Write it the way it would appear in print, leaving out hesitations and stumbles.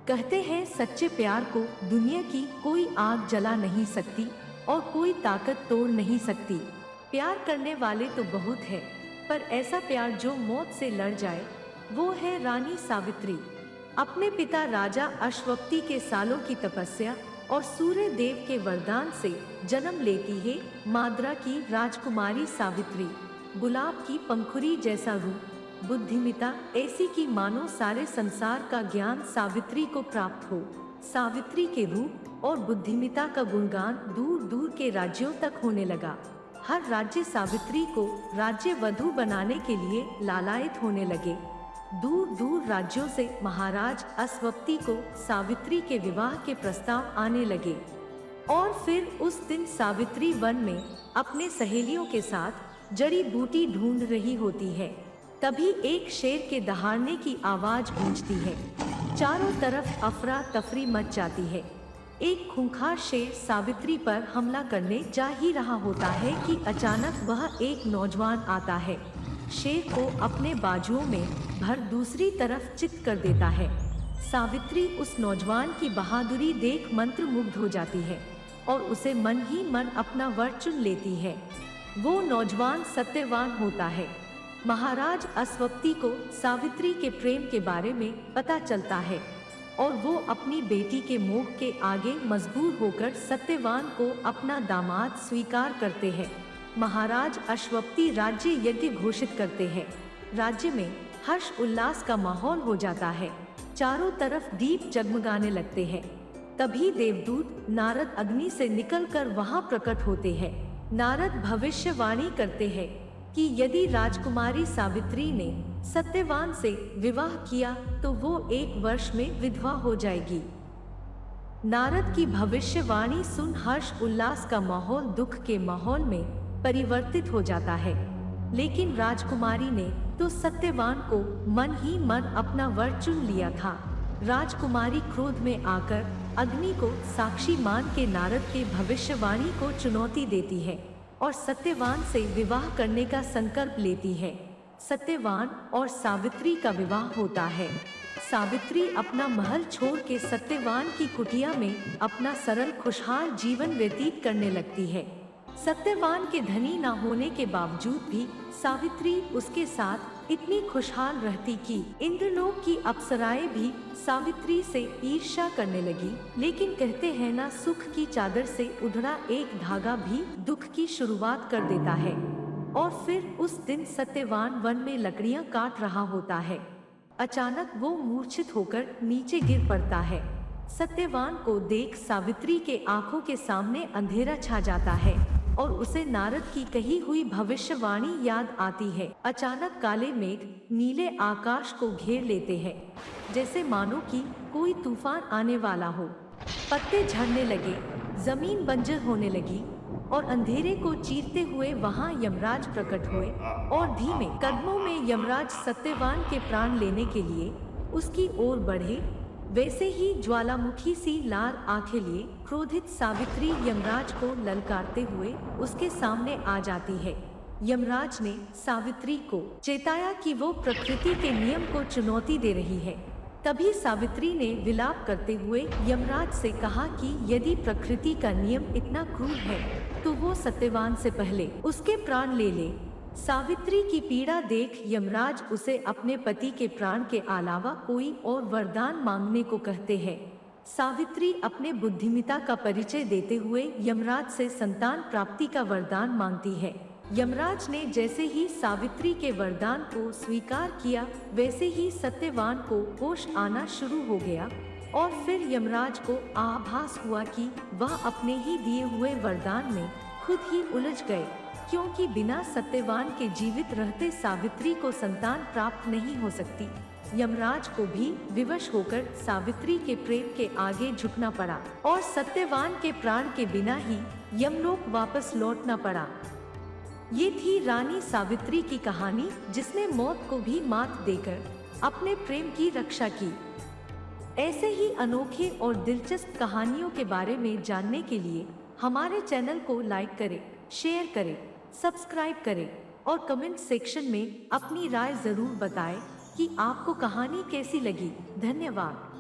कहते हैं सच्चे प्यार को दुनिया की कोई आग जला नहीं सकती और कोई ताकत तोड़ नहीं सकती। प्यार करने वाले तो बहुत है, पर ऐसा प्यार जो मौत से लड़ जाए, वो है रानी सावित्री। अपने पिता राजा अश्वपति के सालों की तपस्या और सूर्य देव के वरदान से जन्म लेती है माद्रा की राजकुमारी सावित्री। गुलाब की पंखुड़ी जैसा रूप, बुद्धिमता ऐसी कि मानो सारे संसार का ज्ञान सावित्री को प्राप्त हो। सावित्री के रूप और बुद्धिमता का गुणगान दूर दूर के राज्यों तक होने लगा। हर राज्य सावित्री को राज्य वधु बनाने के लिए लालायित होने लगे। दूर दूर राज्यों से महाराज अश्वपति को सावित्री के विवाह के प्रस्ताव आने लगे। और फिर उस दिन सावित्री वन में अपने सहेलियों के साथ जड़ी बूटी ढूंढ रही होती है। तभी एक शेर के दहाड़ने की आवाज गूंजती है। चारों तरफ अफरा तफरी मच जाती है। एक खूंखार शेर सावित्री पर हमला करने जा ही रहा होता है कि अचानक वह एक नौजवान आता है। शेर को अपने बाजुओं में भर दूसरी तरफ चित कर देता है। सावित्री उस नौजवान की बहादुरी देख मंत्रमुग्ध हो जाती है और उसे मन ही मन अपना वर चुन लेती है। वो नौजवान सत्यवान होता है। महाराज अश्वपति को सावित्री के प्रेम के बारे में पता चलता है और वो अपनी बेटी के मोह के आगे मजबूर होकर सत्यवान को अपना दामाद स्वीकार करते हैं। महाराज अश्वपति राज्य यज्ञ घोषित करते हैं। राज्य में हर्ष उल्लास का माहौल हो जाता है। चारों तरफ दीप जगमगाने लगते हैं। तभी देवदूत नारद अग्नि से निकलकर वहां प्रकट होते हैं। नारद भविष्यवाणी करते हैं कि यदि राजकुमारी सावित्री ने सत्यवान से विवाह किया तो वो 1 वर्ष में विधवा हो जाएगी। नारद की भविष्यवाणी सुन हर्ष उल्लास का माहौल दुख के माहौल में परिवर्तित हो जाता है। लेकिन राजकुमारी ने तो सत्यवान को मन ही मन अपना वर चुन लिया था। राजकुमारी क्रोध में आकर अग्नि को साक्षी मान के नारद के भविष्यवाणी को चुनौती देती है और सत्यवान से विवाह करने का संकल्प लेती है। सत्यवान और सावित्री का विवाह होता है। सावित्री अपना महल छोड़ के सत्यवान की कुटिया में अपना सरल खुशहाल जीवन व्यतीत करने लगती है। सत्यवान के धनी न होने के बावजूद भी सावित्री उसके साथ इतनी खुशहाल रहती कि इंद्रलोक की अप्सराएं भी सावित्री से ईर्ष्या करने लगी। लेकिन कहते हैं ना, सुख की चादर से उधड़ा एक धागा भी दुख की शुरुआत कर देता है। और फिर उस दिन सत्यवान वन में लकड़ियां काट रहा होता है। अचानक वो मूर्छित होकर नीचे गिर पड़ता है। सत्यवान को देख सावित्री के आंखों के सामने अंधेरा छा जाता है और उसे नारद की कही हुई भविष्यवाणी याद आती है। अचानक काले मेघ नीले आकाश को घेर लेते हैं, जैसे मानो कि कोई तूफान आने वाला हो। पत्ते झड़ने लगे, जमीन बंजर होने लगी और अंधेरे को चीरते हुए वहां यमराज प्रकट हुए और धीमे कदमों में यमराज सत्यवान के प्राण लेने के लिए उसकी ओर बढ़े। वैसे ही ज्वालामुखी सी लाल आंखें लिए क्रोधित सावित्री यमराज को ललकारते हुए उसके सामने आ जाती है। यमराज ने सावित्री को चेताया कि वो प्रकृति के नियम को चुनौती दे रही है। तभी सावित्री ने विलाप करते हुए यमराज से कहा कि यदि प्रकृति का नियम इतना क्रूर है तो वो सत्यवान से पहले उसके प्राण ले ले। सावित्री की पीड़ा देख यमराज उसे अपने पति के प्राण के अलावा कोई और वरदान मांगने को कहते हैं। सावित्री अपने बुद्धिमता का परिचय देते हुए यमराज से संतान प्राप्ति का वरदान मांगती है। यमराज ने जैसे ही सावित्री के वरदान को स्वीकार किया, वैसे ही सत्यवान को होश आना शुरू हो गया और फिर यमराज को आभास हुआ कि वह अपने ही दिए हुए वरदान में खुद ही उलझ गए, क्योंकि बिना सत्यवान के जीवित रहते सावित्री को संतान प्राप्त नहीं हो सकती। यमराज को भी विवश होकर सावित्री के प्रेम के आगे झुकना पड़ा और सत्यवान के प्राण के बिना ही यमलोक वापस लौटना पड़ा। ये थी रानी सावित्री की कहानी, जिसने मौत को भी मात देकर अपने प्रेम की रक्षा की। ऐसे ही अनोखे और दिलचस्प कहानियों के बारे में जानने के लिए हमारे चैनल को लाइक करें, शेयर करें, सब्सक्राइब करें और कमेंट सेक्शन में अपनी राय जरूर बताएं कि आपको कहानी कैसी लगी। धन्यवाद।